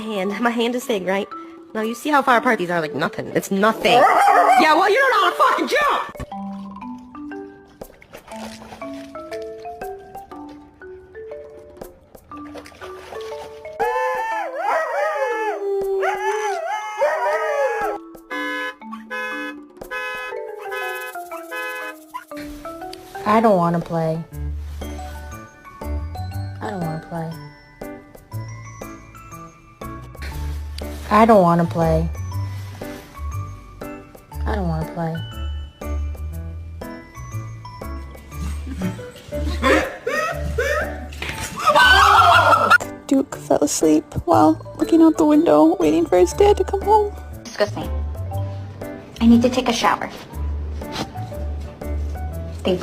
My hand is big, right? Now you see how far apart these are, like nothing. It's nothing. Yeah, well, you don't know how to fucking jump! I don't want to play. I don't want to play. I don't want to play. I don't want to play. Duke fell asleep while looking out the window, waiting for his dad to come home. Excuse me. I need to take a shower.